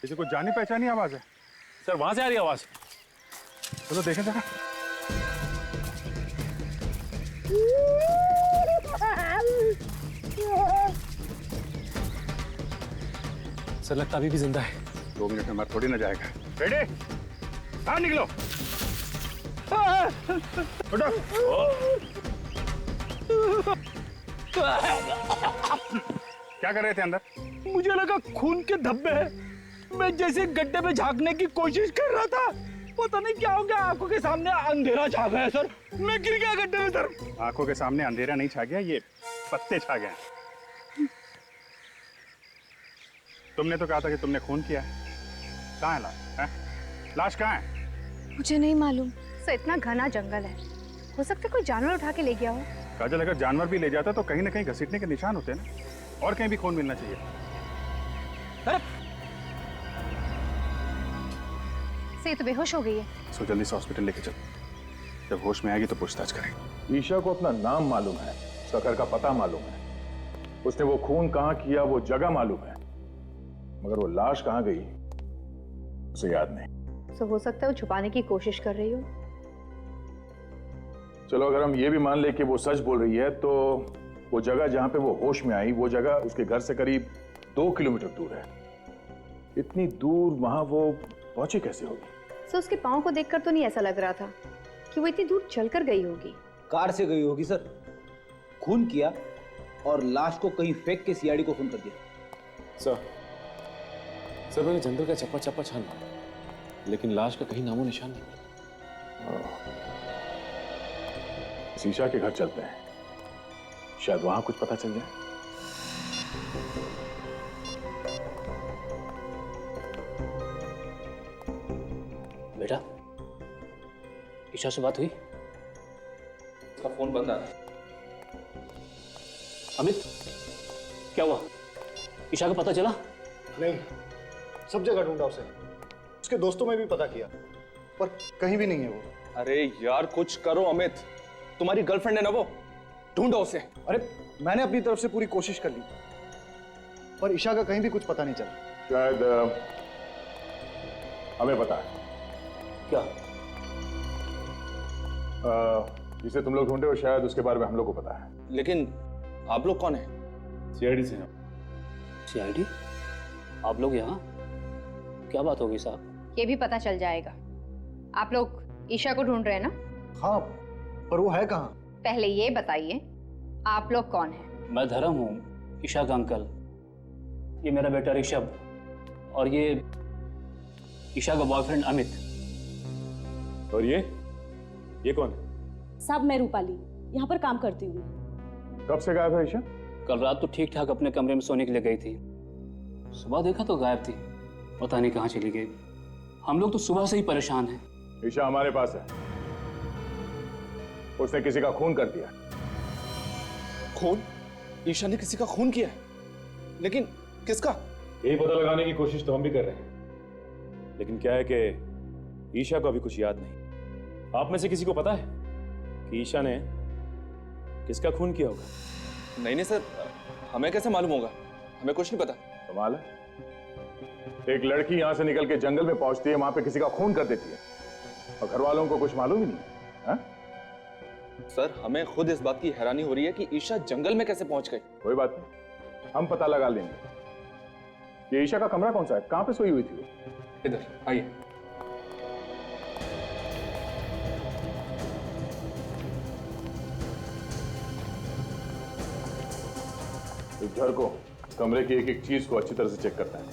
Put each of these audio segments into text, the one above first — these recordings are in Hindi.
जैसे कुछ जानी पहचानी आवाज है। सर वहां से आ रही आवाज। चलो देखें जरा। सर लगता अभी भी जिंदा है। 2 मिनट में मर थोड़ी ना जाएगा। रेडी, बाहर निकलो। उठो। क्या कर रहे थे अंदर? मुझे लगा खून के धब्बे हैं। मैं जैसे गड्ढे में झांकने की कोशिश कर रहा था, पता नहीं क्या हो गया, आंखों के सामने अंधेरा छा गया सर। मैं गिर गया गड्ढे में सर। आंखों के सामने अंधेरा नहीं छा गया, ये पत्ते छा गए। तुमने तो कहा था कि तुमने खून किया है। कहाँ है लाश? लाश कहाँ है? मुझे नहीं मालूम सर, इतना घना जंगल है, हो सकता है कोई जानवर उठा के ले गया हो। काजल, अगर जानवर भी ले जाता तो कहीं ना कहीं घसीटने के निशान होते हैं ना, और कहीं भी खून मिलना चाहिए। से तो बेहोश हो गई है। सो जल्दी से हॉस्पिटल लेके चलो, जब होश में आएगी तो पूछताछ करेंगे। ईशा को अपना नाम मालूम है, उसका घर का पता मालूम है, उसने वो खून कहाँ किया वो जगह मालूम है, मगर वो लाश कहाँ गई उसे याद नहीं। तो हो सकता है वो छुपाने की कोशिश कर रही हो। चलो अगर हम ये भी मान ले कि वो सच बोल रही है, तो वो जगह जहां पे वो होश में आई, वो जगह उसके घर से करीब 2 किलोमीटर दूर है। इतनी दूर वहां वो पहुंची कैसे होगी? सर उसके पाँव को देखकर तो नहीं ऐसा लग रहा था कि वो इतनी दूर चलकर गई होगी। कार से गई होगी सर, खून किया और लाश को कहीं फेंक के सीआईडी को फोन कर दिया। सर मैंने जंगल का चप्पा चप्पा छान मारा, लेकिन लाश का कहीं नामो निशान नहीं मिला। ईशा के घर चलते हैं, शायद वहां कुछ पता चल जाए। बेटा, ईशा से बात हुई? उसका फोन बंद आ रहा है। अमित, क्या हुआ? ईशा का पता चला? नहीं, सब जगह ढूंढा उसे, उसके दोस्तों में भी पता किया, पर कहीं भी नहीं है वो। अरे यार कुछ करो अमित, तुम्हारी गर्लफ्रेंड है ना वो, ढूंढो उसे। अरे मैंने अपनी तरफ से पूरी कोशिश कर ली, पर ईशा का कहीं भी कुछ पता नहीं चला। शायद हमें पता है। क्या? जिसे तुम लोग ढूंढे हो शायद उसके बारे में हम लोग को पता है। लेकिन आप लोग कौन है? सीआईडी से हैं। सीआईडी? आप लोग यहाँ? क्या बात होगी साहब? ये भी पता चल जाएगा। आप लोग ईशा को ढूंढ रहे हैं ना? हाँ, पर वो है कहाँ? पहले ये बताइए आप लोग कौन हैं? मैं धर्म हूँ, ईशा का अंकल। ये मेरा बेटा ऋषभ, और ये ईशा का बॉयफ्रेंड अमित। और ये कौन है? साहब मैं रूपाली, यहाँ पर काम करती हूँ। कब से गायब है ईशा? कल रात तो ठीक ठाक अपने कमरे में सोने के लिए गई थी, सुबह देखा तो गायब थी, पता नहीं कहाँ चली गई। हम लोग तो सुबह से ही परेशान हैं। ईशा हमारे पास है, उसने किसी का खून कर दिया। खून? ईशा ने किसी का खून किया है? लेकिन किसका? यही पता लगाने की कोशिश तो हम भी कर रहे हैं, लेकिन क्या है कि ईशा को अभी कुछ याद नहीं। आप में से किसी को पता है कि ईशा ने किसका खून किया होगा? नहीं सर, हमें कैसे मालूम होगा? हमें कुछ नहीं पता। कमाल है, एक लड़की यहां से निकल के जंगल में पहुंचती है, वहां पे किसी का खून कर देती है, और घर वालों को कुछ मालूम ही नहीं है। सर हमें खुद इस बात की हैरानी हो रही है कि ईशा जंगल में कैसे पहुंच गई। कोई बात नहीं, हम पता लगा लेंगे। ये ईशा का कमरा कौन सा है? कहां पे सोई हुई थी वो? इधर आइए। इस घर को, कमरे की एक एक चीज को अच्छी तरह से चेक करता है।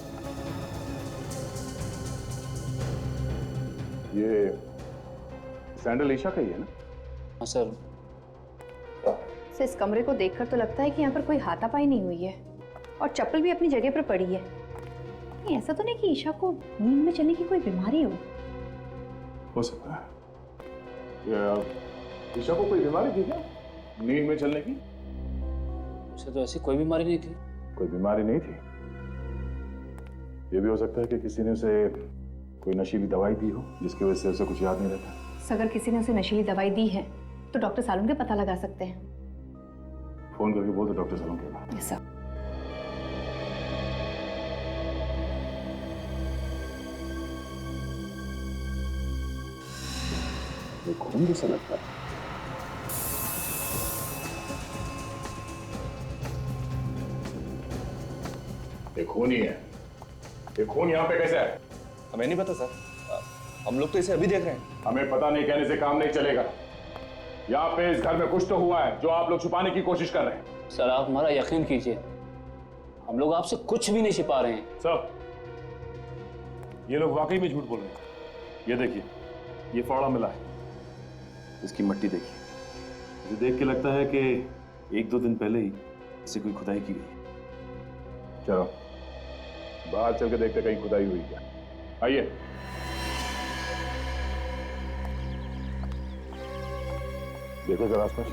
ये सैंडल ईशा का ही है ना? हाँ सर। सर इस कमरे को देखकर तो लगता है कि यहाँ पर कोई हाथापाई नहीं हुई है, और चप्पल भी अपनी जगह पर पड़ी है। नहीं, ऐसा तो नहीं कि ईशा को नींद में चलने की कोई बीमारी हो सकता है। ईशा को कोई बीमारी थी क्या नींद में चलने की? उसे तो ऐसी कोई बीमारी नहीं थी। कोई बीमारी नहीं थी? ये भी हो सकता है कि किसी ने उसे कोई नशीली दवाई दी हो, जिसकी वजह से उसे कुछ याद नहीं रहता। अगर किसी ने उसे नशीली दवाई दी है तो डॉक्टर सालून के पता लगा सकते हैं। फोन करके बोल दो डॉक्टर सालून के पास। Yes sir. ये खून जैसा लगता है। ये खून ही है। ये खून यहाँ पे कैसे है? हमें नहीं पता सर, हम लोग तो इसे अभी देख रहे हैं। हमें पता नहीं कहने से काम नहीं चलेगा। यहाँ पे इस घर में कुछ तो हुआ है जो आप लोग छुपाने की कोशिश कर रहे हैं। सर आप हमारा यकीन कीजिए, हम लोग आपसे कुछ भी नहीं छिपा रहे हैं। सब ये लोग वाकई में झूठ बोल रहे हैं। ये देखिए, ये फावड़ा मिला है, इसकी मट्टी देखिए। मुझे देख के लगता है कि 1-2 दिन पहले ही इसे कोई खुदाई की गई। चलो बाहर चल के देखते कहीं खुदाई हुई क्या। आइए। देखो जरा आसपास।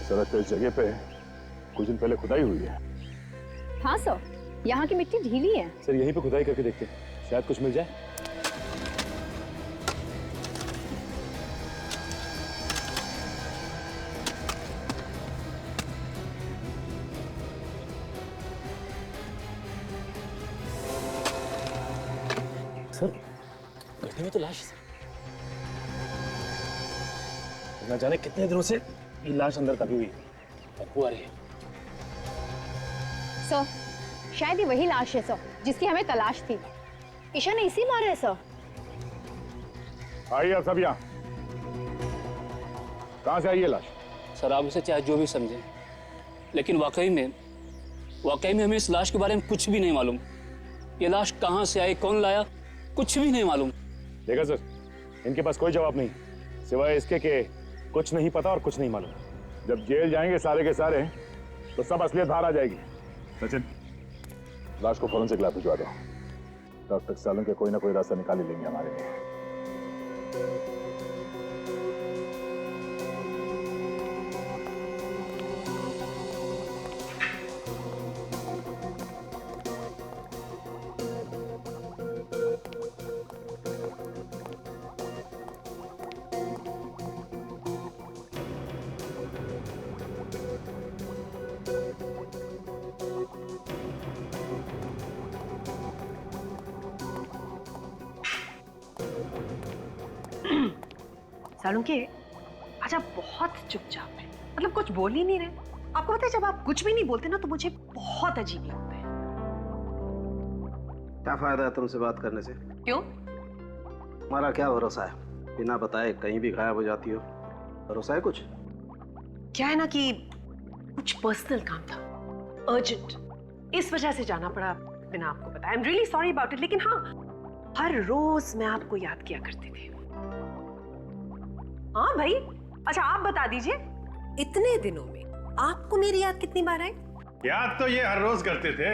सड़क पे इस जगह पे कुछ दिन पहले खुदाई हुई है। हाँ सर, यहाँ की मिट्टी ढीली है। सर यहीं पे खुदाई करके देखते हैं, शायद कुछ मिल जाए। सर गड्ढे में तो लाश है। न जाने कितने दिनों से ये लाश अंदर दबी हुई है। बदबू आ रही है। सर शायद ये वही लाश है सर जिसकी हमें तलाश थी। ईशा ने इसी मारा है सर। आइए आप सब यहाँ। कहाँ से आई है लाश? सर आप इसे चाहे जो भी समझें, लेकिन वाकई में हमें इस लाश के बारे में कुछ भी नहीं मालूम। ये लाश कहाँ से आई, कौन लाया, कुछ भी नहीं मालूम। देखा सर, इनके पास कोई जवाब नहीं सिवाय इसके कि कुछ नहीं पता और कुछ नहीं मालूम। जब जेल जाएंगे सारे के सारे तो सब असलियत बाहर आ जाएगी। सचिन, लाश को फॉरेंसिक लैब भिजवा दो। डॉक्टर सालों के कोई ना कोई रास्ता निकाल ही लेंगे हमारे लिए। सालुंके आज आप बहुत चुपचाप हैं, मतलब कुछ बोल ही नहीं रहे। आपको पता है जब आप कुछ भी नहीं बोलते ना तो मुझे बहुत अजीब लगता है। क्या फायदा है तुमसे बात करने से? क्यों? हमारा क्या भरोसा है, बिना बताए कहीं भी गायब हो जाती हो। भरोसा है कुछ? क्या है ना कि कुछ पर्सनल काम था, अर्जेंट, इस वजह से जाना पड़ा बिना आपको बताया। I am really sorry about it. लेकिन हाँ, हर रोज मैं आपको याद किया करती थी। हाँ भाई, अच्छा आप बता दीजिए, इतने दिनों में आपको मेरी याद कितनी बार आई? याद तो ये हर रोज करते थे,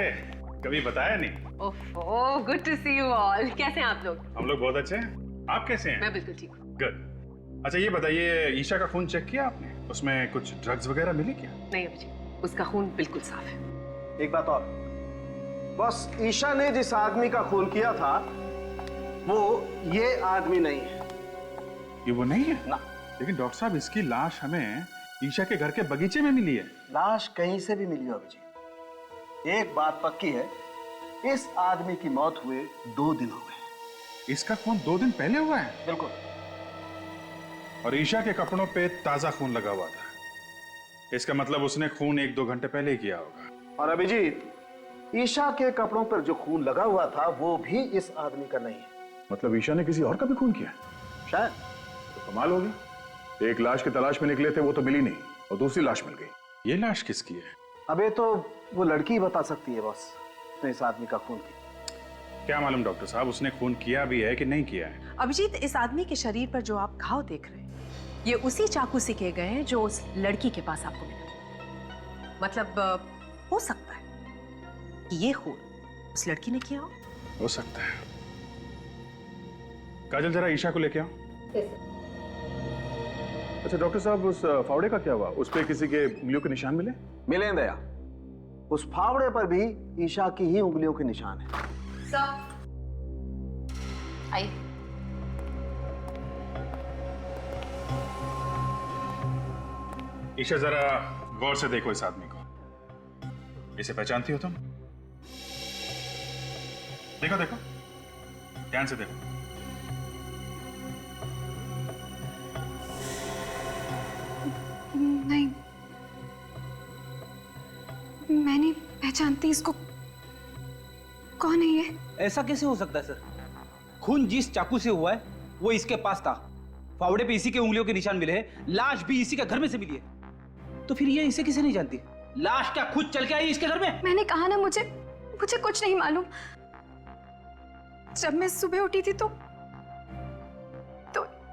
कभी बताया नहीं। ओहो, good to see you all. कैसे हैं आप लोग? हम लोग बहुत अच्छे हैं, आप कैसे हैं? मैं बिल्कुल ठीक हूँ। गुड। अच्छा ये बताइए, ईशा का खून चेक किया आपने? उसमें कुछ ड्रग्स वगैरह मिले क्या? नहीं अभिजीत, उसका खून बिल्कुल साफ है। एक बात और, बस ईशा ने जिस आदमी का खून किया था वो ये आदमी नहीं है। ये वो नहीं है ना। लेकिन डॉक्टर साहब, इसकी लाश हमें ईशा के घर के बगीचे में मिली है। लाश कहीं से भी मिली हो अभिजीत। एक बात पक्की है, इस आदमी की मौत हुए 2 दिन हो गए। इसका खून 2 दिन पहले हुआ है? बिल्कुल। और ईशा के कपड़ों पे ताजा खून लगा हुआ था। इसका मतलब उसने खून 1-2 घंटे पहले ही किया होगा। और अभिजीत, ईशा के कपड़ों पर जो खून लगा हुआ था वो भी इस आदमी का नहीं है। मतलब ईशा ने किसी और का भी खून किया? शायद। तो कमाल होगी, एक लाश की तलाश में निकले थे, वो तो मिली नहीं और दूसरी लाश मिल गई। ये लाश किसकी है? अबे तो वो लड़की ही बता सकती है बॉस, तो इस आदमी का खून किया। क्या मालूम डॉक्टर साहब, उसने खून किया भी है कि नहीं किया है? अभिजीत, इस आदमी के शरीर पर जो आप घाव देख रहे हैं ये उसी चाकू से किए गए हैं जो उस लड़की के पास आपको मिला। मतलब हो सकता है कि ये खून उस लड़की ने किया हो सकता है। काजल जरा ईशा को लेके आओ। अच्छा डॉक्टर साहब, उस फावड़े का क्या हुआ? उस पे किसी के उंगलियों के निशान मिले? मिले दया, उस फावड़े पर भी ईशा की ही उंगलियों के निशान है। सर आइए। ईशा, जरा गौर से देखो इस आदमी को। इसे पहचानती हो तुम? देखो देखो, ध्यान से देखो। नहीं, मैं नहीं पहचानती इसको। कौन है ये? ऐसा कैसे हो सकता है सर? खून जिस चाकू से हुआ है वो इसके पास था, फावड़े पे इसी के उंगलियों के निशान मिले हैं, लाश भी इसी के घर में से मिली है। तो फिर ये इसे किसे नहीं जानती? लाश क्या खुद चल के आई इसके घर में? मैंने कहा ना, मुझे कुछ नहीं मालूम। जब मैं सुबह उठी थी तो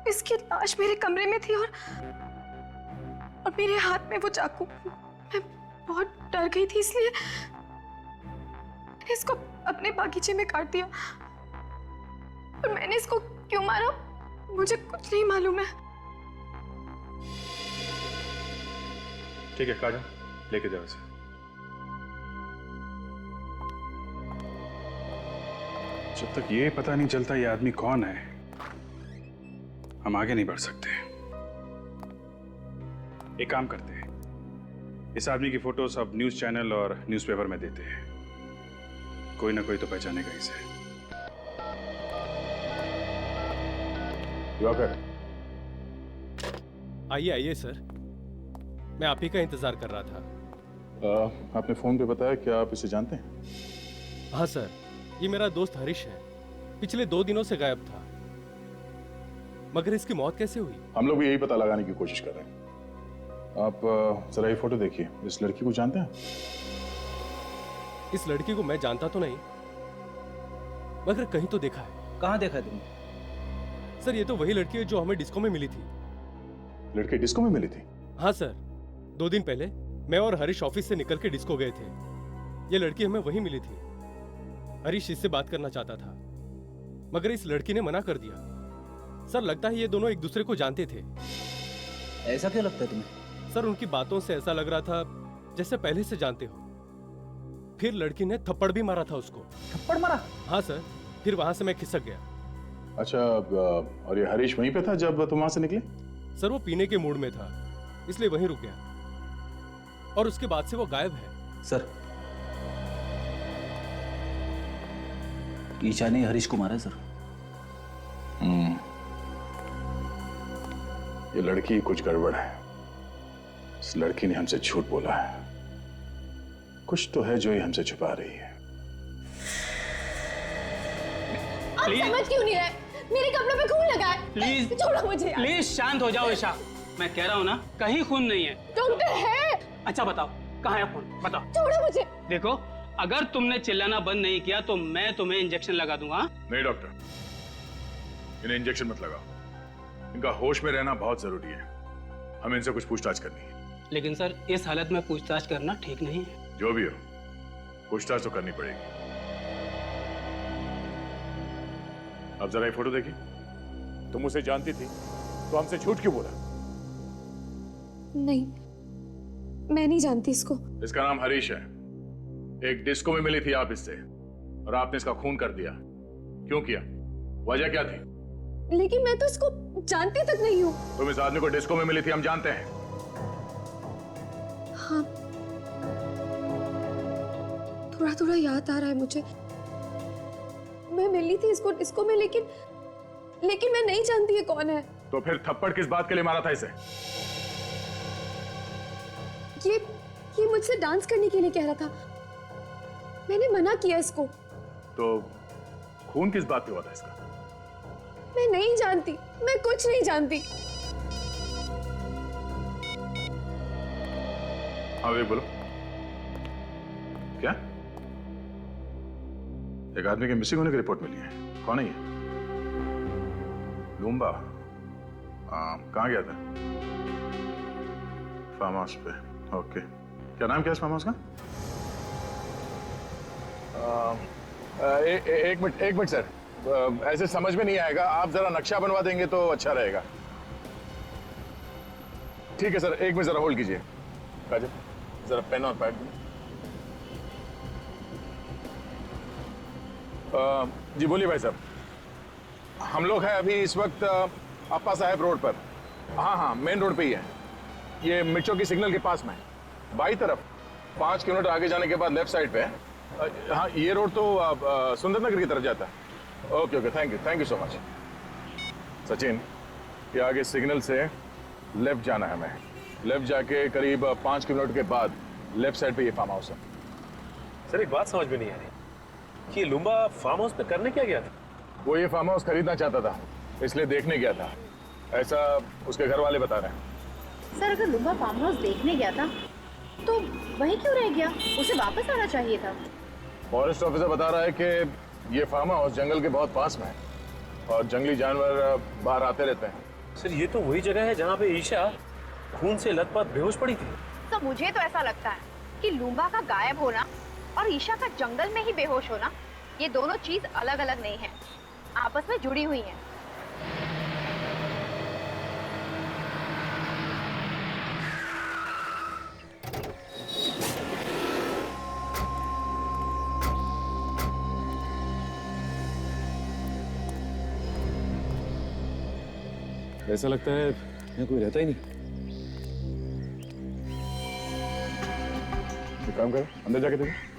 इसकी लाश मेरे कमरे में थी और मेरे हाथ में वो चाकू। मैं बहुत डर गई थी, इसलिए मैंने इसको अपने बागीचे में काट दिया। और मैंने इसको क्यों मारा मुझे कुछ नहीं मालूम है। ठीक है काजल, लेके जाओ इसे। जब तक ये पता नहीं चलता ये आदमी कौन है, हम आगे नहीं बढ़ सकते। एक काम करते हैं, इस आदमी की फोटो सब न्यूज चैनल और न्यूज़पेपर में देते हैं, कोई ना कोई तो पहचानेगा इसे। आइए आइए सर, मैं आप ही का इंतजार कर रहा था। आपने फोन पे बताया, क्या आप इसे जानते हैं? हाँ सर, ये मेरा दोस्त हरीश है, पिछले 2 दिनों से गायब था। मगर इसकी मौत कैसे हुई? हम लोग भी यही पता लगाने की कोशिश कर रहे हैं। आप जरा ये फोटो देखिए, इस लड़की को जानते हैं? इस लड़की को मैं जानता तो नहीं, मगर कहीं तो देखा है। कहाँ देखा है तुमने? सर ये तो वही लड़की है जो हमें डिस्को में मिली थी। लड़की डिस्को में मिली थी? हाँ सर, 2 दिन पहले मैं और हरीश ऑफिस से निकल के डिस्को गए थे। ये लड़की हमें वहीं मिली थी। हरीश इससे बात करना चाहता था, मगर इस लड़की ने मना कर दिया। सर लगता है ये दोनों एक दूसरे को जानते थे। ऐसा क्यों लगता है तुम्हें? सर उनकी बातों से ऐसा लग रहा था जैसे पहले से जानते हो। फिर लड़की ने थप्पड़ भी मारा था उसको। थप्पड़ मारा? हाँ सर, फिर वहां से मैं खिसक गया। अच्छा, और ये हरीश वहीं पे था जब तुम वहां से निकले? सर वो पीने के मूड में था, इसलिए वहीं रुक गया, और उसके बाद से वो गायब है। सर, ईशा ने हरीश को मारा है सर। ये लड़की कुछ गड़बड़ है। इस लड़की ने हमसे झूठ बोला है। कुछ तो है जो ये हमसे छुपा रही है। आप समझ क्यों नहीं रहे? मेरे कपड़ों पे खून लगा है। प्लीज छोड़ो मुझे यार। प्लीज शांत हो जाओ ईशा, मैं कह रहा हूँ ना कहीं खून नहीं है। डॉक्टर है। अच्छा बताओ कहाँ है खून, बताओ। छोड़ो मुझे। देखो अगर तुमने चिल्लाना बंद नहीं किया तो मैं तुम्हें इंजेक्शन लगा दूंगा। नहीं डॉक्टर, इन्हें इंजेक्शन मत लगाओ। इनका होश में रहना बहुत जरूरी है। हमें इनसे कुछ पूछताछ करनी है। लेकिन सर इस हालत में पूछताछ करना ठीक नहीं है। जो भी हो, पूछताछ तो करनी पड़ेगी। अब जरा ये फोटो देखिए। तुम उसे जानती थी तो हमसे झूठ क्यों बोला? नहीं, मैं नहीं जानती इसको। इसका नाम हरीश है। एक डिस्को में मिली थी आप इससे, और आपने इसका खून कर दिया। क्यों किया? वजह क्या थी? लेकिन मैं तो इसको जानती तक नहीं हूँ। तुम इस आदमी को डिस्को में मिली थी, हम जानते हैं। हाँ, थोड़ा थोड़ा याद आ रहा है मुझे। मैं मिली थी इसको डिस्को में, लेकिन मैं नहीं जानती ये कौन है। तो फिर थप्पड़ किस बात के लिए मारा था इसे? ये मुझसे डांस करने के लिए कह रहा था। मैंने मना किया इसको। तो खून किस बात पे हुआ था इसका? मैं नहीं जानती, मैं कुछ नहीं जानती। हाँ बोलो, क्या? एक आदमी के मिसिंग होने की रिपोर्ट मिली है। कौन है ये? लूम्बा? कहाँ गया था? फार्म हाउस पे। ओके, क्या नाम क्या है इस फार्म हाउस का? एक मिनट सर, ऐसे समझ में नहीं आएगा। आप जरा नक्शा बनवा देंगे तो अच्छा रहेगा। ठीक है सर, एक मिनट जरा होल्ड कीजिए। काजल, जरा पेन और पैड। जी बोलिए भाई साहब। हम लोग हैं अभी इस वक्त अप्पा साहब रोड पर, हाँ हाँ, मेन रोड पे ही है। ये मिर्चों की सिग्नल के पास में है, बाई तरफ 5 किलोमीटर आगे जाने के बाद लेफ्ट साइड पे है। हाँ, ये रोड तो सुंदर नगर की तरफ जाता है। Okay okay, thank you so much. Sachin, ये आगे सिग्नल से लेफ्ट जाना है हमें। लेफ्ट जाके करीब 5 किलोमीटर के बाद लेफ्ट साइड पे ये फार्म हाउस है। सर एक बात समझ में नहीं आ रही कि ये लुम्बा फार्म हाउस पे करने क्या गया था? वो ये फार्म हाउस खरीदना चाहता था, इसलिए देखने गया था, ऐसा उसके घर वाले बता रहे हैं। सर अगर लुम्बा फार्म हाउस देखने गया था तो वहीं क्यों रह गया? उसे वापस आना चाहिए था। फॉरेस्ट ऑफिसर बता रहा है कि ये फार्म हाउस जंगल के बहुत पास में है और जंगली जानवर बाहर आते रहते हैं। सर ये तो वही जगह है जहाँ पे ईशा खून से लथपथ बेहोश पड़ी थी। तो मुझे तो ऐसा लगता है कि लुम्बा का गायब होना और ईशा का जंगल में ही बेहोश होना, ये दोनों चीज अलग अलग नहीं है, आपस में जुड़ी हुई हैं। ऐसा लगता है यहाँ कोई रहता ही नहीं। एक काम करो, अंदर जाके देखो।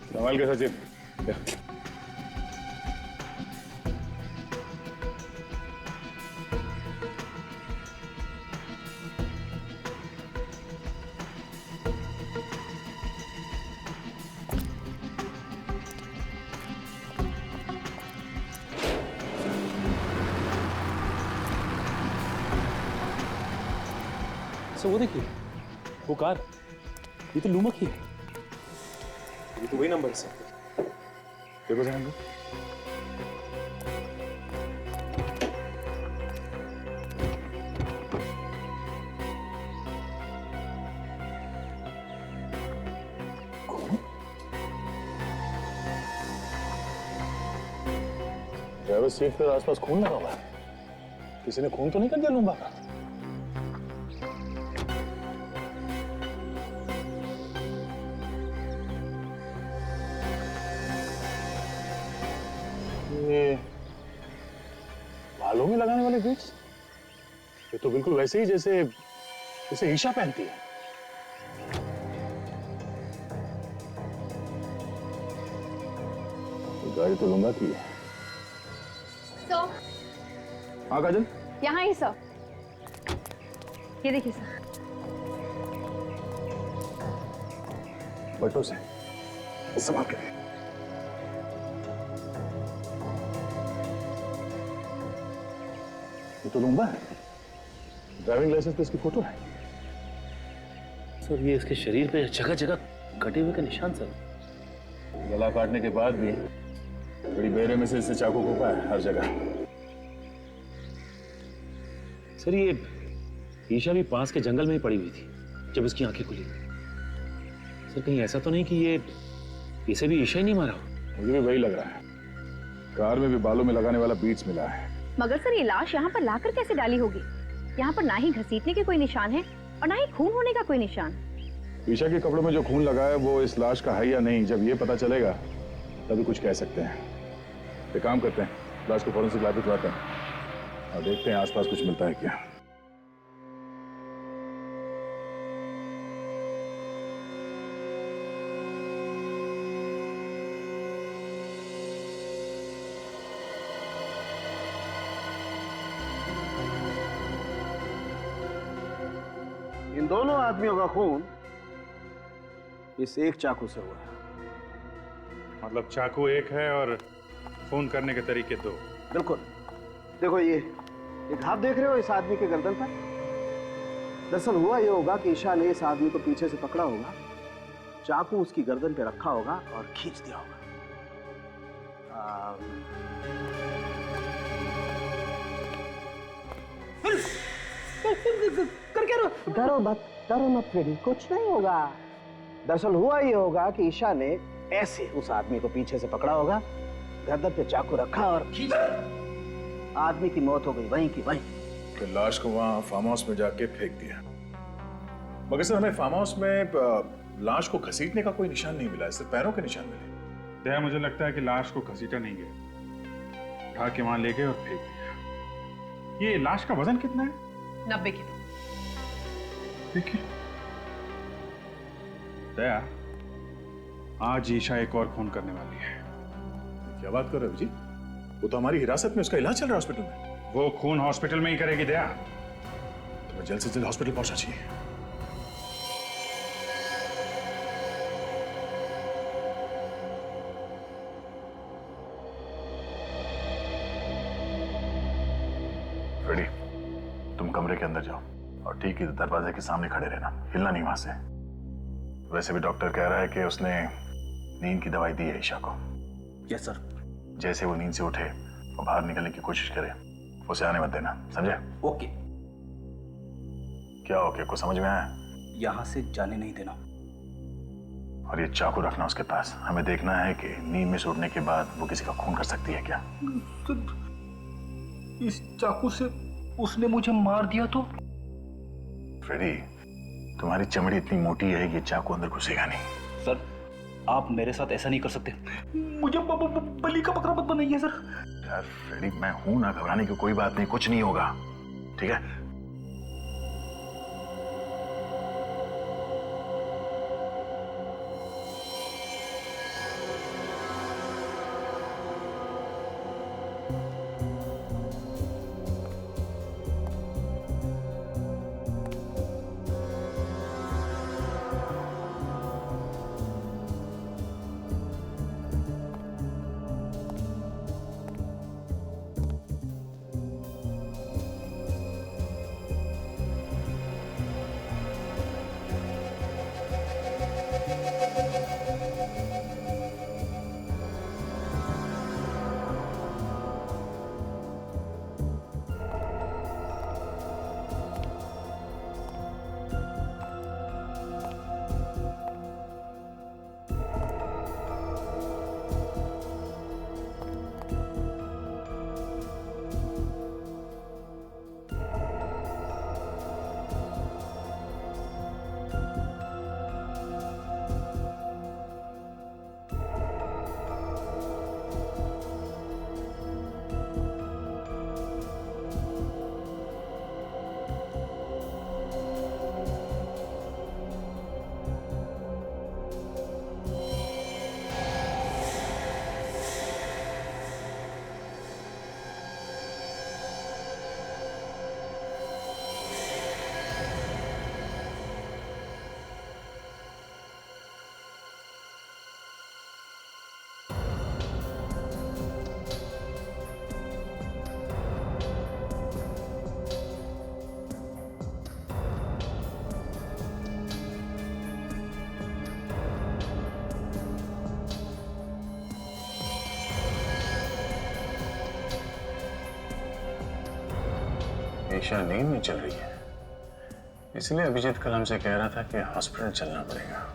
संभाल के सचिन। सर वो देखिए, वो कार, ये तो लुम्बा की है। ये तो वही नंबर है सर। देखो जरा। ड्राइवर सीट पर आसपास खून लगा हुआ है, किसी ने खून तो नहीं कर दिया लुम्बा का? ये बालों में लगाने वाले बीट्स, ये तो बिल्कुल वैसे ही जैसे जैसे ईशा पहनती है। तो गाड़ी तो लुम्बा की है। सर, हाँ काजल, यहाँ ही सर, ये देखिए सर। बटों से संभाल के। ये तो लुम्बा है, ड्राइविंग लाइसेंस पे इसकी फोटो है। सर ये इसके शरीर पे जगह जगह कटे हुए का निशान सर। गला काटने के बाद भी बड़ी बेरे में से इससे चाकू घोंपा है हर जगह। सर ये ईशा भी पास के जंगल में ही पड़ी हुई थी जब इसकी आंखें खुली। सर कहीं ऐसा तो नहीं कि ये इसे भी ईशा ही नहीं मारा हो? मुझे भी वही लग रहा है। कार में भी बालों में लगाने वाला बीट्स मिला है। मगर सर ये लाश यहाँ पर लाकर कैसे डाली होगी? यहाँ पर ना ही घसीटने के कोई निशान है और ना ही खून होने का कोई निशान। ईशा के कपड़ों में जो खून लगा है वो इस लाश का है या नहीं, जब ये पता चलेगा तभी कुछ कह सकते हैं। एक काम करते हैं, लाश को फॉरेंसिक लैब भिजवाते हैं और देखते हैं आसपास कुछ मिलता है क्या। इन दोनों आदमियों का खून इस एक चाकू से हुआ है। मतलब चाकू एक है और खून करने के तरीके दो। बिल्कुल। देखो ये घाव देख रहे हो इस आदमी के गर्दन पर? दरअसल हुआ ये होगा कि ईशा ने इस आदमी को पीछे से पकड़ा होगा, चाकू उसकी गर्दन पे रखा होगा और खींच दिया होगा। कर क्या डरो मत फ्रेडी, कुछ नहीं होगा। दरअसल हुआ ये होगा कि ईशा ने ऐसे उस आदमी को पीछे से पकड़ा होगा, गर्दन पे चाकू रखा और खींच दिया। आदमी की मौत हो गई वहीं की वहीं। तो लाश को वहां फार्म हाउस में जाके फेंक दिया। मगर सर हमें फार्म हाउस में लाश को घसीटने का कोई निशान नहीं मिला, सिर्फ पैरों के निशान मिले। दया मुझे लगता है कि लाश को घसीटा नहीं गया, उठा के वहां ले गए और फेंक दिया। ये लाश का वजन कितना है? 90 किलो। देखिए दया, आज ईशा एक और खून करने वाली है। क्या बात कर रहे हो जी? वो तो हमारी हिरासत में, उसका इलाज चल रहा है हॉस्पिटल में। वो खून हॉस्पिटल में ही करेगी दया। तुम्हें जल्द से जल्द हॉस्पिटल पहुंचना चाहिए। फ्रेडी, तुम कमरे के अंदर जाओ और ठीक इधर दरवाजे के सामने खड़े रहना, हिलना नहीं वहां से। वैसे भी डॉक्टर कह रहा है कि उसने नींद की दवाई दी है ईशा को। Yes sir. जैसे वो नींद से उठे और बाहर निकलने की कोशिश करे, उसे आने मत देना, समझे? ओके। क्या ओके? कुछ समझ में आया? यहाँ से जाने नहीं देना। और ये चाकू रखना उसके पास। हमें देखना है कि नींद में से उठने के बाद वो किसी का खून कर सकती है क्या। इस चाकू से उसने मुझे मार दिया तो? फ्रेडी, तुम्हारी चमड़ी इतनी मोटी है, ये चाकू अंदर घुसेगा नहीं। सर, आप मेरे साथ ऐसा नहीं कर सकते। मुझे बलि का बकरा मत बनाइए सर। यार फ्रेडी, मैं हूं ना, घबराने की कोई बात नहीं, कुछ नहीं होगा, ठीक है? ईशा नींद में चल रही है, इसलिए अभिजीत कल हमसे कह रहा था कि हॉस्पिटल चलना पड़ेगा।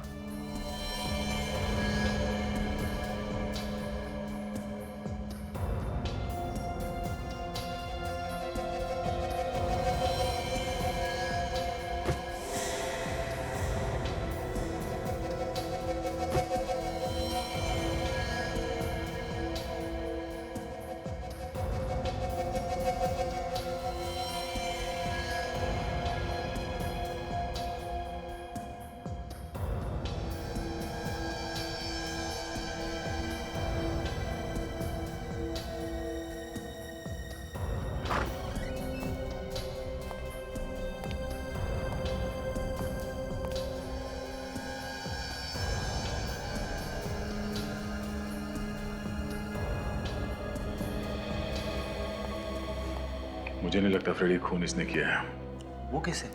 मुझे नहीं लगता फ्रेडी खून इसने किया है। वो कैसे?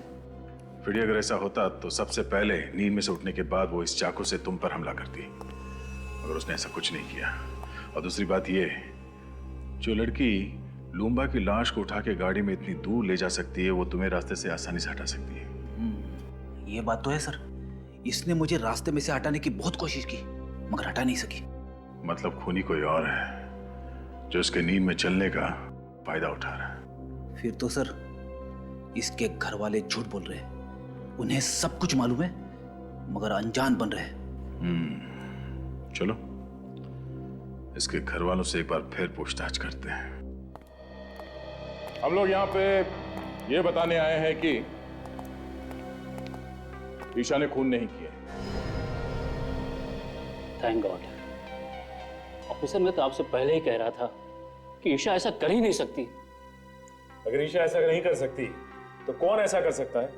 फ्रेडी, अगर ऐसा होता तो सबसे पहले नींद में से उठने के बाद वो इस चाकू से तुम पर हमला करती, मगर उसने ऐसा कुछ नहीं किया। और दूसरी बात ये, जो लड़की लूम्बा की लाश को उठा के गाड़ी में इतनी दूर ले जा सकती है, वो तुम्हें रास्ते से आसानी से हटा सकती है। ये बात तो है सर। इसने मुझे रास्ते में से हटाने की बहुत कोशिश की, मगर हटा नहीं सकी। मतलब खूनी कोई और है जो इसके नींद में चलने का फायदा उठा रहा है। फिर तो सर इसके घर वाले झूठ बोल रहे हैं। उन्हें सब कुछ मालूम है, मगर अनजान बन रहे हैं। चलो इसके घर वालों से एक बार फिर पूछताछ करते हैं। हम लोग यहाँ पे ये बताने आए हैं कि ईशा ने खून नहीं किया। Thank God. ऑफिसर, मैं तो आपसे पहले ही कह रहा था कि ईशा ऐसा कर ही नहीं सकती। अगर ईशा ऐसा नहीं कर सकती तो कौन ऐसा कर सकता है?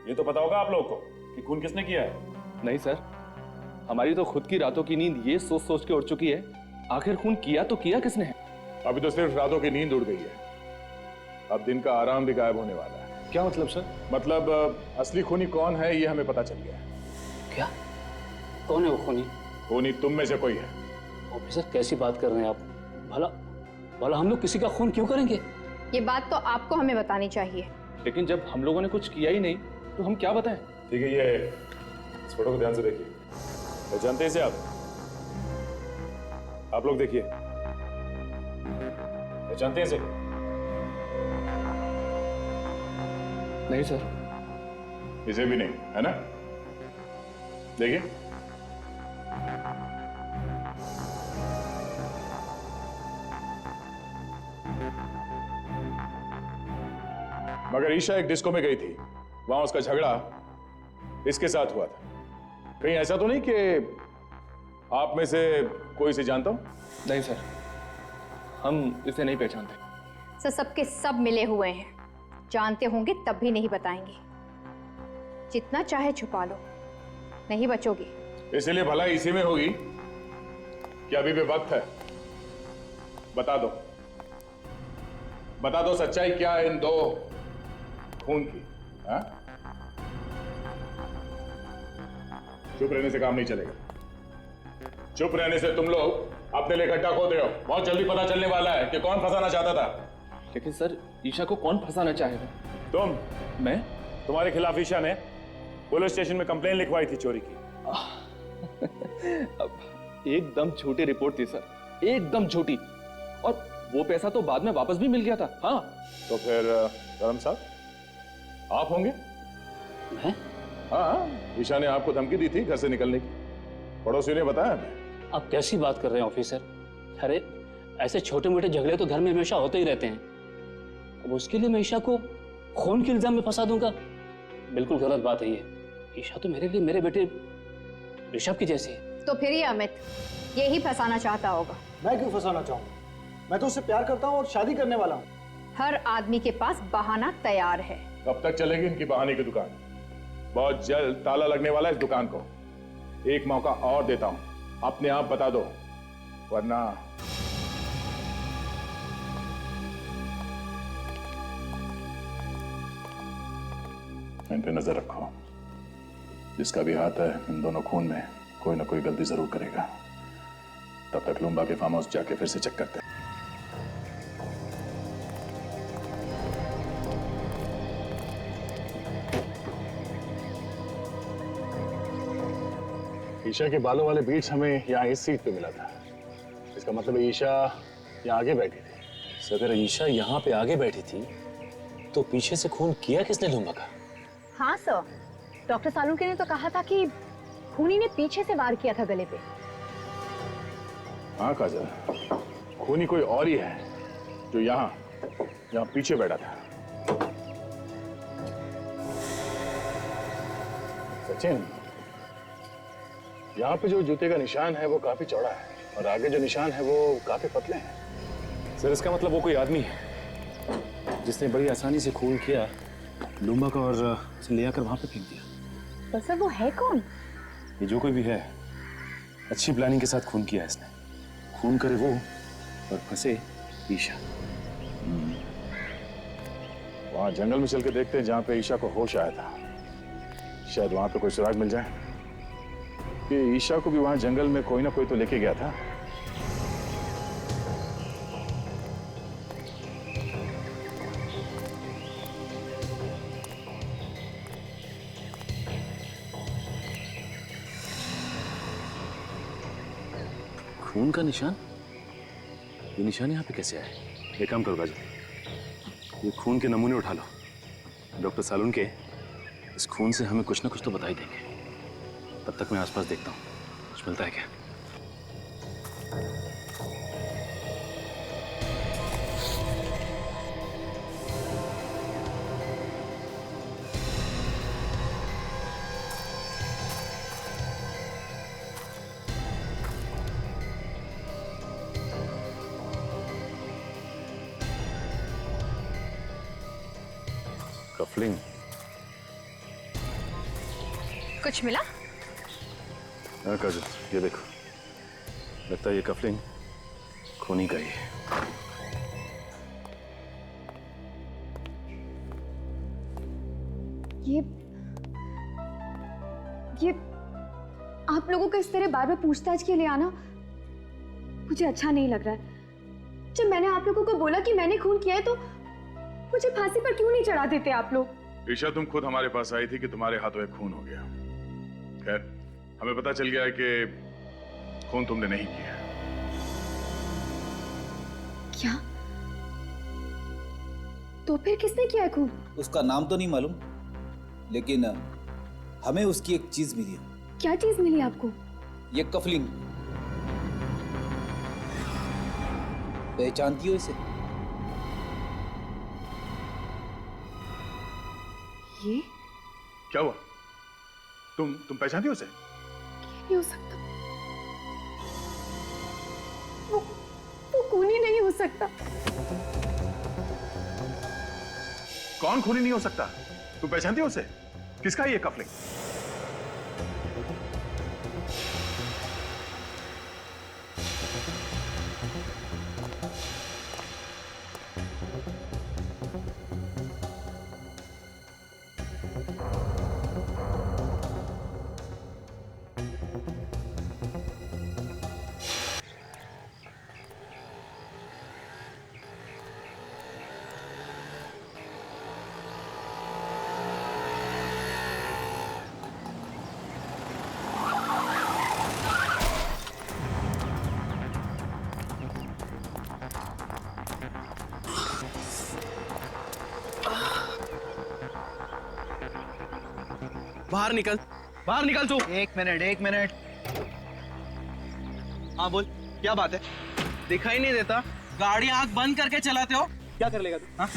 ये तो पता होगा आप लोगों को कि खून किसने किया है। नहीं सर, हमारी तो खुद की रातों की नींद ये सोच सोच के उड़ चुकी है, आखिर खून किया तो किया किसने है? अभी तो सिर्फ रातों की नींद उड़ गई है, अब दिन का आराम भी गायब होने वाला है। क्या मतलब सर? मतलब असली खूनी कौन है ये हमें पता चल गया है। क्या? कौन है वो खूनी? खूनी तुम में से कोई है। ऑफिसर, कैसी बात कर रहे हैं आप? भला भला हम लोग किसी का खून क्यों करेंगे? ये बात तो आपको हमें बतानी चाहिए। लेकिन जब हम लोगों ने कुछ किया ही नहीं तो हम क्या बताएं? ठीक है, ये इस फोटो को ध्यान से देखिए। पहचानते हैं इसे आप लोग देखिए, पहचानते हैं इसे? नहीं सर। इसे भी नहीं, है ना? देखिए, मगर ईशा एक डिस्को में गई थी, वहां उसका झगड़ा इसके साथ हुआ था। कहीं ऐसा तो नहीं कि आप में से कोई इसे जानता हो? नहीं सर, हम इसे नहीं पहचानते। सर, सबके सब मिले हुए हैं, जानते होंगे तब भी नहीं बताएंगे। जितना चाहे छुपा लो, नहीं बचोगी। इसलिए भलाई इसी में होगी कि अभी भी वक्त है। बता दो, बता दो सच्चाई क्या है इन दो खून की। हाँ? चुप रहने से काम नहीं चलेगा। चुप रहने से तुम लोग अपने लिए गड्ढा खोद रहे हो। बहुत जल्दी पता चलने वाला है कि कौन फंसाना चाहता था। लेकिन सर, ईशा को कौन फंसाना चाहेगा? तुम। मैं? तुम्हारे खिलाफ ईशा ने पुलिस स्टेशन में कंप्लेन लिखवाई थी चोरी की। अब एकदम छोटी रिपोर्ट थी सर, एकदम छोटी, और वो पैसा तो बाद में वापस भी मिल गया था। हाँ। तो फिर धर्म साहब आप होंगे? मैं? हाँ, ईशा ने आपको धमकी दी थी घर से निकलने की, पड़ोसी ने बताया हमें। आप कैसी बात कर रहे हैं ऑफिसर? अरे ऐसे छोटे मोटे झगड़े तो घर में हमेशा होते ही रहते हैं। अब उसके लिए मैं ईशा को खून के इल्जाम में फंसा दूंगा? बिल्कुल गलत बात है ये। ईशा तो मेरे लिए मेरे बेटे ऋषभ की जैसी है। तो फिर ये अमित यही फंसाना चाहता होगा। मैं क्यों फंसाना चाहूंगा? मैं तो उससे प्यार करता हूँ और शादी करने वाला हूँ। हर आदमी के पास बहाना तैयार है। कब तक चलेगी इनकी बहाने की दुकान? बहुत जल्द ताला लगने वाला है इस दुकान को। एक मौका और देता हूं, अपने आप बता दो, वरना इन पे नजर रखो। जिसका भी हाथ है इन दोनों खून में, कोई ना कोई गलती जरूर करेगा। तब तक लुम्बा के फार्म हाउस जाके फिर से चेक करते हैं। ईशा के बालों वाले बीट्स हमें यहाँ इस सीट पे मिला था। इसका मतलब ईशा यहाँ आगे बैठी थी। सर, अगर ईशा यहाँ पे आगे बैठी थी तो पीछे से खून किया किसने लुम्बा का? हाँ सर, डॉक्टर सालुंके ने तो कहा था कि खूनी ने पीछे से वार किया था गले पे। हाँ काजल, खूनी कोई और ही है जो यहाँ पीछे बैठा था। सचिन, यहाँ पे जो जूते का निशान है वो काफी चौड़ा है और आगे जो निशान है वो काफी पतले हैं। सर, इसका मतलब वो कोई आदमी है जिसने बड़ी आसानी से खून किया लुम्बा का और उसे ले आकर वहां पे फेंक दिया। पर सर वो है कौन? ये जो कोई भी है, अच्छी प्लानिंग के साथ खून किया है इसने। खून करे वो और फंसे ईशा। वहां जंगल में चल के देखते हैं जहां पे ईशा को होश आया था। शायद वहां पे कोई सुराग मिल जाए कि ईशा को भी वहां जंगल में कोई ना कोई तो लेके गया था। खून का निशान? ये निशान यहाँ पे कैसे आए? एक काम करो राजू, ये खून के नमूने उठा लो। डॉक्टर सालुंके इस खून से हमें कुछ ना कुछ तो बता ही देंगे। तब तक मैं आसपास देखता हूँ, कुछ मिलता है क्या। कफलिंग। कुछ मिला? हाँ काजल, ये देखो, लगता है ये कफलिंग खूनी का ही है। ये आप लोगों का इस तरह बार बार पूछताछ के लिए आना मुझे अच्छा नहीं लग रहा है। जब मैंने आप लोगों को बोला कि मैंने खून किया है तो मुझे फांसी पर क्यों नहीं चढ़ा देते आप लोग? ईशा, तुम खुद हमारे पास आई थी कि तुम्हारे हाथों एक खून हो गया। खैर, हमें पता चल गया है कि खून तुमने नहीं किया। क्या? तो फिर किसने किया है खून? उसका नाम तो नहीं मालूम, लेकिन हमें उसकी एक चीज मिली है। क्या चीज मिली आपको? ये कफलिंग। पहचानती हो इसे? ये क्या हुआ? तुम पहचानती हो उसे? नहीं हो सकता। वो खूनी नहीं हो सकता। कौन खूनी नहीं हो सकता? तुम पहचानती हो उसे? किसका है ये कफलिंग? बाहर निकल तू। एक मिनट। हाँ बोल, क्या बात है? दिखाई नहीं देता? गाड़ी आंख बंद करके चलाते हो? क्या कर लेगा तू? हाँ?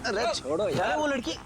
अरे छोड़ो यार वो लड़की।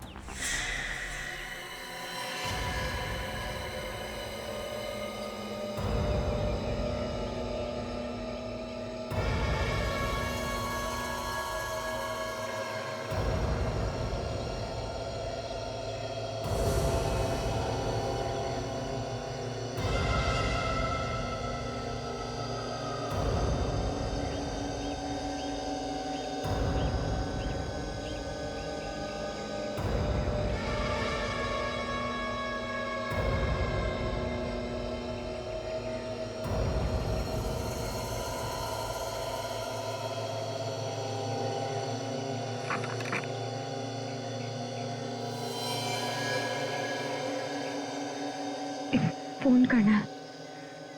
फोन करना है।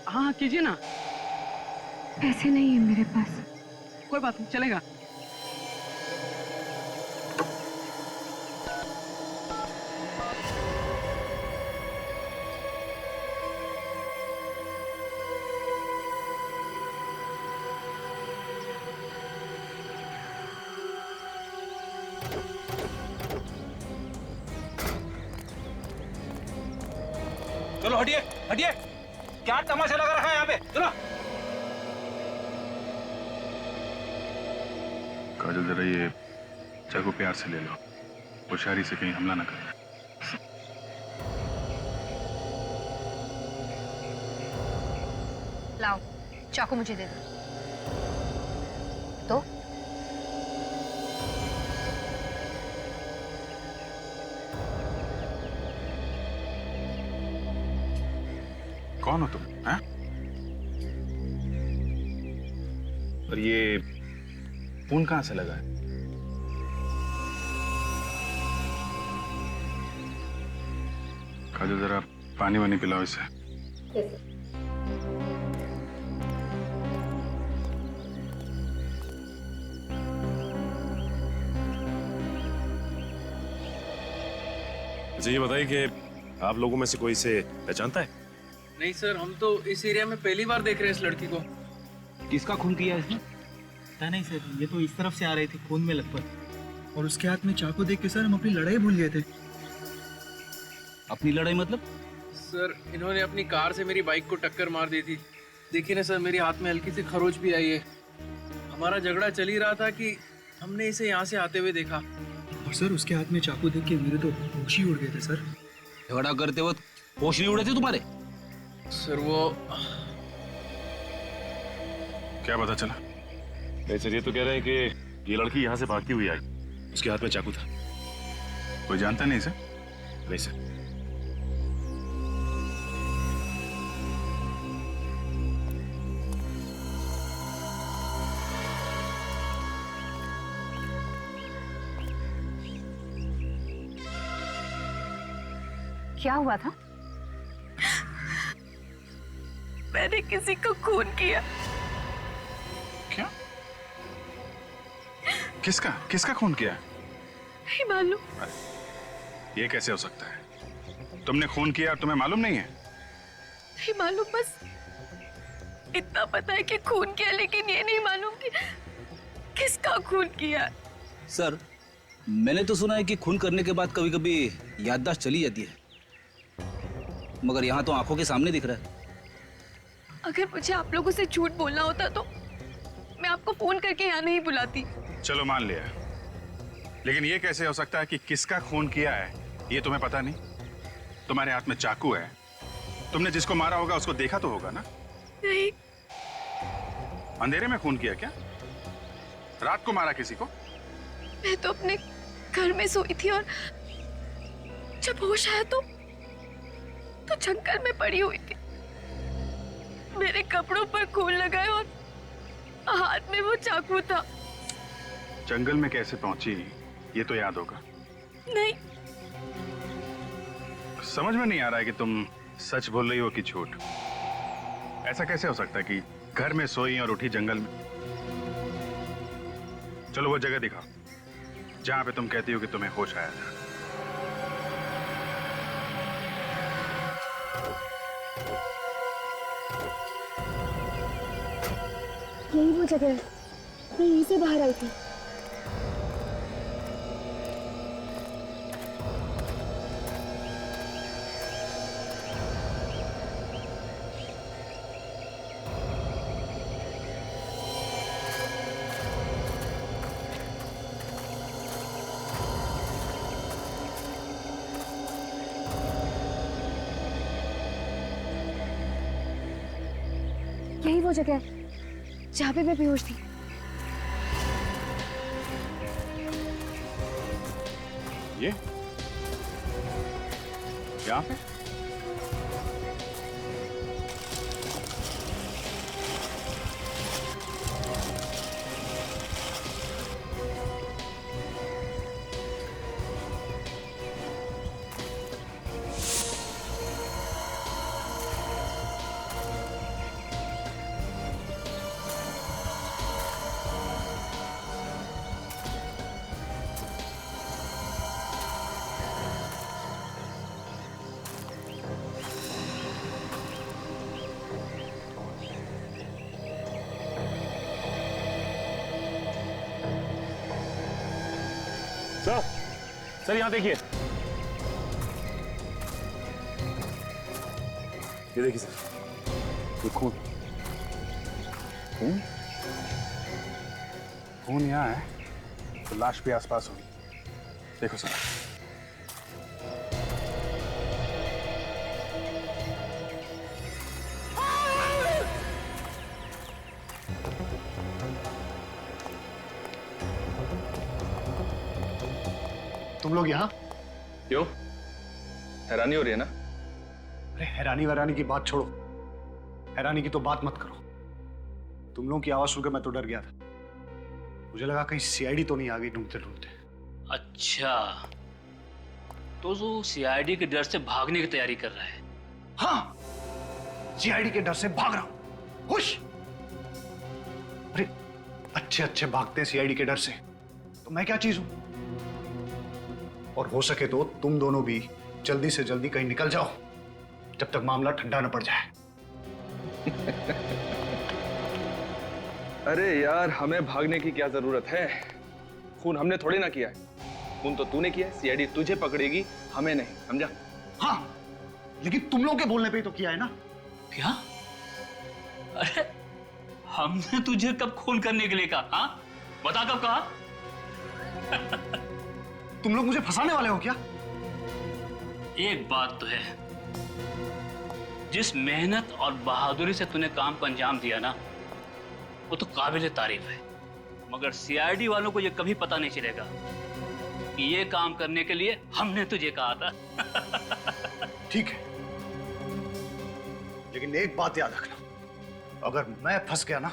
हाँ कीजिए ना। पैसे नहीं है मेरे पास। कोई बात नहीं, चलेगा। चलो हटिए हटिए, क्या तमाशा लगा रखा है यहाँ पे? चलो। काजल, जरा ये चाकू प्यार से ले लो, होशियारी से कहीं हमला ना करना। लाओ, चाकू मुझे दे दो। तो कौन हो तुम? हैं? और ये खून कहां से लगा है? काजल, जरा पानी वानी पिलाओ इसे। मुझे ये बताइए कि आप लोगों में से कोई इसे पहचानता है? नहीं सर, हम तो इस एरिया में पहली बार देख रहे हैं इस लड़की को। किसका खून किया है इसने? पता नहीं सर, ये तो इस तरफ से आ रही थी खून में लथपथ, और उसके हाथ में चाकू देख के सर हम अपनी लड़ाई भूल गए थे। अपनी लड़ाई मतलब? सर, इन्होंने अपनी कार से मेरी बाइक को टक्कर मार दी थी। देखिए ना सर, मेरे हाथ में हल्की सी खरोच भी आई है। हमारा झगड़ा चल ही रहा था कि हमने इसे यहाँ से आते हुए देखा और सर उसके हाथ में चाकू देख के मेरे तो होश ही उड़ गए थे सर। झगड़ा करते वक्त होश नहीं उड़े थे तुम्हारे? सर वो क्या पता चला? सर ये तो कह रहे हैं कि ये लड़की यहाँ से भागती हुई आई, उसके हाथ में चाकू था। कोई जानता नहीं सर? नहीं सर। क्या हुआ था? मैंने किसी को खून किया। क्या? किसका किसका खून किया? नहीं मालूम। ये कैसे हो सकता है? तुमने खून किया और तुम्हें मालूम नहीं है? नहीं मालूम, बस इतना पता है कि खून किया, लेकिन ये नहीं मालूम कि किसका खून किया। सर, मैंने तो सुना है कि खून करने के बाद कभी कभी याददाश्त चली जाती है, मगर यहाँ तो आंखों के सामने दिख रहा है। अगर मुझे आप लोगों से झूठ बोलना होता तो मैं आपको फोन करके यहाँ नहीं बुलाती। चलो मान लिया, लेकिन ये कैसे हो सकता है कि किसका खून किया है ये तुम्हें पता नहीं? तुम्हारे हाथ में चाकू है, तुमने जिसको मारा होगा उसको देखा तो होगा ना? नहीं। अंधेरे में खून किया क्या? रात को मारा किसी को? मैं तो अपने घर में सोई थी और जब होश आया तो जंगल में पड़ी हुई थी। मेरे कपड़ों पर खून लगा है और हाथ में वो चाकू था। जंगल में कैसे पहुंची ये तो याद होगा। नहीं। समझ में नहीं आ रहा है कि तुम सच बोल रही हो कि झूठ। ऐसा कैसे हो सकता है कि घर में सोई और उठी जंगल में? चलो वो जगह दिखाओ जहां पे तुम कहती हो कि तुम्हें होश आया था। यही वो जगह है, मैं यहीं से बाहर आई थी। यही वो जगह है जहाँ पे मैं बेहोश थी। ये यहाँ पे? सर यहाँ देखिए, ये देखिए सर, ये खून। खून यहाँ है तो लाश भी आसपास होगी। देखो सर, तुम लोग यहाँ? क्यों? हैरानी हो रही है ना? अरे हैरानी वैरानी की बात छोड़ो, हैरानी की तो बात मत करो। तुम लोगों की आवाज सुनकर मैं तो डर गया था। मुझे लगा कहीं सीआईडी तो नहीं आ गई ढूंढते ढूंढते। अच्छा, तो जो सीआईडी के डर से भागने की तैयारी कर रहा है? हाँ, सीआईडी के डर से भाग रहा हूं। खुश? अरे अच्छे अच्छे भागते हैं सीआईडी के डर से, तो मैं क्या चीज हूं? और हो सके तो तुम दोनों भी जल्दी से जल्दी कहीं निकल जाओ जब तक मामला ठंडा न पड़ जाए। अरे यार, हमें भागने की क्या जरूरत है? खून हमने थोड़ी ना किया है, खून तो तूने किया है। सीआईडी तुझे पकड़ेगी, हमें नहीं, समझा? हाँ, लेकिन तुम लोग के बोलने पे ही तो किया है ना। क्या? अरे हमने तुझे कब खून करने के लिए कहा? हाँ, बता कब कहा? तुम लोग मुझे फंसाने वाले हो क्या? एक बात तो है, जिस मेहनत और बहादुरी से तूने काम को अंजाम दिया ना, वो तो काबिल तारीफ है। मगर सीआईडी वालों को ये कभी पता नहीं चलेगा कि ये काम करने के लिए हमने तुझे कहा था। ठीक है, लेकिन एक बात याद रखना, अगर मैं फंस गया ना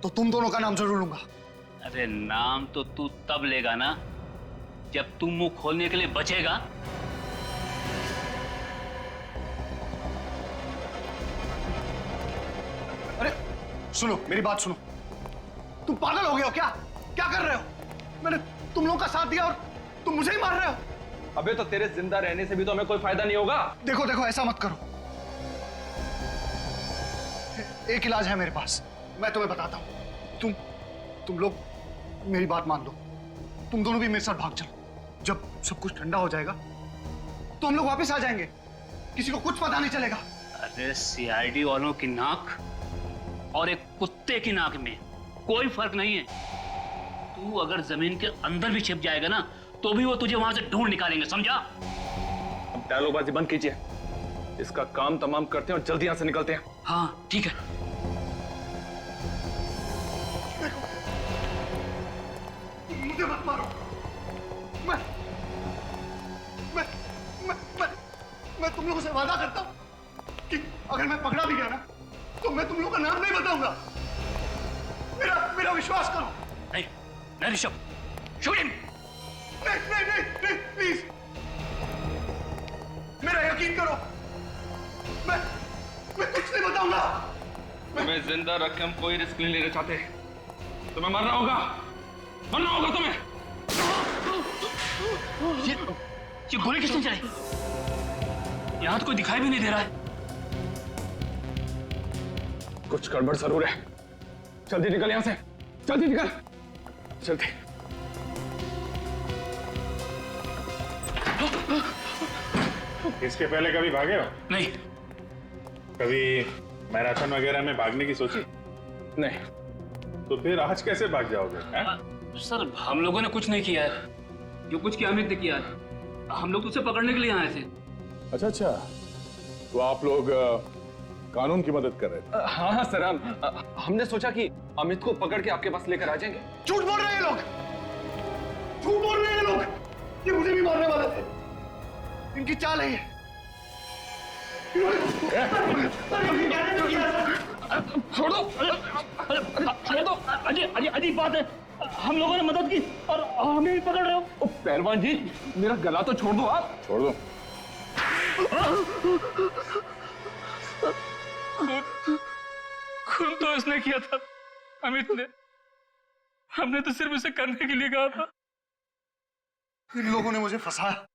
तो तुम दोनों का नाम जरूर लूंगा। अरे नाम तो तू तब लेगा ना जब तू मुंह खोलने के लिए बचेगा। अरे सुनो, मेरी बात सुनो। तुम पागल हो गए हो क्या? क्या कर रहे हो? मैंने तुम लोगों का साथ दिया और तुम मुझे ही मार रहे हो। अबे तो तेरे जिंदा रहने से भी तो हमें कोई फायदा नहीं होगा। देखो देखो, ऐसा मत करो। एक इलाज है मेरे पास, मैं तुम्हें बताता हूं। तुम लोग मेरी बात मान लो, तुम दोनों भी मेरे साथ भाग चलो। जब सब कुछ ठंडा हो जाएगा तो हम लोग वापस आ जाएंगे, किसी को कुछ पता नहीं चलेगा। अरे सीआईडी वालों की नाक और एक कुत्ते की नाक में कोई फर्क नहीं है। तू अगर जमीन के अंदर भी छिप जाएगा ना तो भी वो तुझे वहां से ढूंढ निकालेंगे, समझा? अब डायलॉगबाजी बंद कीजिए, इसका काम तमाम करते हैं और जल्दी यहां से निकलते हैं। हाँ ठीक है। मुझे मत मारो। मैं तुम लोगों से वादा करता हूं कि अगर मैं पकड़ा भी गया ना तो मैं तुम लोगों का नाम नहीं बताऊंगा। मेरा विश्वास करो। नहीं ऋषभ, शूट हिम। नहीं, प्लीज मेरा यकीन करो। मैं कुछ नहीं बताऊंगा। तुम्हें जिंदा रख के हम कोई रिस्क नहीं लेना चाहते। तुम्हें मरना होगा तुम्हें। ये गोली किसने चलाई? यहां तो कोई दिखाई भी नहीं दे रहा है। कुछ गड़बड़ जरूर है। जल्दी निकल यहां से, जल्दी निकल, जल्दी। इसके पहले कभी भागे हो? नहीं। कभी मैराथन वगैरह में भागने की सोची? नहीं। तो फिर आज कैसे भाग जाओगे? सर हम लोगों ने कुछ नहीं किया है, जो कुछ किया अमित ने किया है। हम लोग तो उसे पकड़ने के लिए आए थे। अच्छा, तो आप लोग कानून की मदद कर रहे थे? हाँ सर, हमने सोचा कि अमित को पकड़ के आपके पास लेकर आ जाएंगे। झूठ बोल रहे हैं लोग, झूठ बोल रहे हैं लोग। ये मुझे भी मारने वाले थे, इनकी चाल है ये। छोड़ दो। अजीब बात है, हम लोगों ने मदद की और हमें भी पकड़ रहे हो। पहलवान जी, मेरा गला तो छोड़ दो आप। छोड़ दो। खून तो इसने किया था, अमित ने। हमने तो सिर्फ इसे करने के लिए कहा था। इन लोगों ने मुझे फंसाया,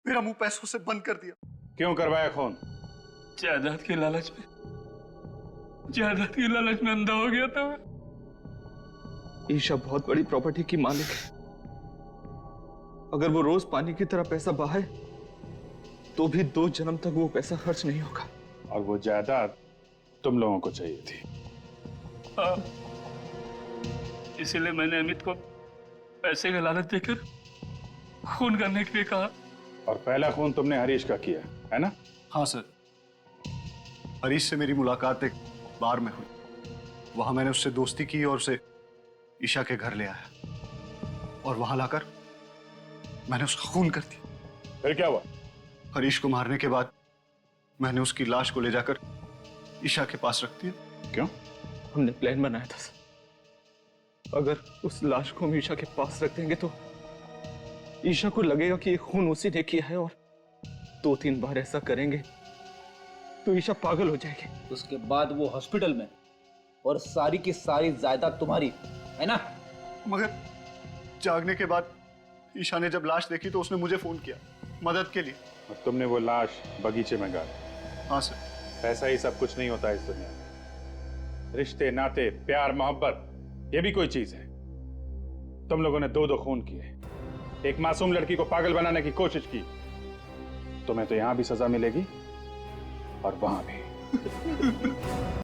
मेरा मुंह पैसों से बंद कर दिया। क्यों करवाया खून? जायदाद के लालच में अंधा हो गया था मैं। ईशा बहुत बड़ी प्रॉपर्टी की मालिक है। अगर वो रोज पानी की तरह पैसा बहाए तो भी 2 जन्म तक वो पैसा खर्च नहीं होगा। और वो जायदाद तुम लोगों को चाहिए थी। इसीलिए मैंने अमित को पैसे का लालच देकर खून करने के लिए कहा। और पहला खून तुमने हरीश का किया है ना? हाँ सर, हरीश से मेरी मुलाकात एक बार में हुई। वहां मैंने उससे दोस्ती की और उसे ईशा के घर ले आया और वहां लाकर मैंने उसका खून कर दिया। फिर क्या हुआ? हरीश को मारने के बाद मैंने उसकी लाश को ले जाकर ईशा के पास रख दिया। क्यों? हमने प्लान बनाया था सर। अगर उस लाश को हम ईशा के पास रख देंगे तो ईशा को लगेगा कि ये खून उसी ने किया है, और 2-3 बार ऐसा करेंगे तो ईशा पागल हो जाएगी। उसके बाद वो हॉस्पिटल में, और सारी की सारी जायदाद तुम्हारी है ना? मगर जागने के बाद ईशा ने जब लाश देखी तो उसने मुझे फोन किया मदद के लिए। और तुमने वो लाश बगीचे में गाड़ी? हाँ सर। पैसा ही सब कुछ नहीं होता इस दुनिया में। रिश्ते, नाते, प्यार, मोहब्बत, ये भी कोई चीज है। तुम लोगों ने 2 खून किए, एक मासूम लड़की को पागल बनाने की कोशिश की। तुम्हें तो यहां भी सजा मिलेगी और वहां भी।